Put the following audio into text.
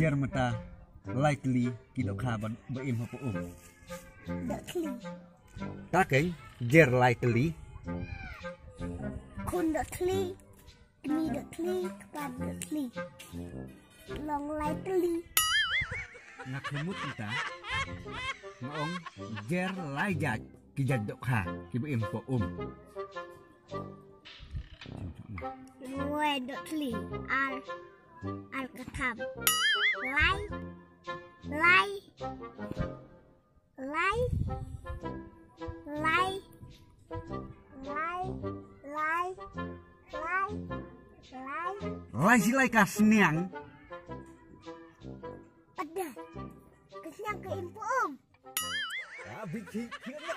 jer mata likely kita khaban ba im hapo Dakli. takeng jer likely Kun dakli. Kni dakli. Kepan dakli. Long likely. nakemut kita maong jer laijat kijad dok ha ki ba im hapo Where dakli. Al katam. Lai. Lai. Lai. Lai. Lai. Lai. Lai. Lai. lai si lai ka sniang Ada. Kenyang ke info Big kira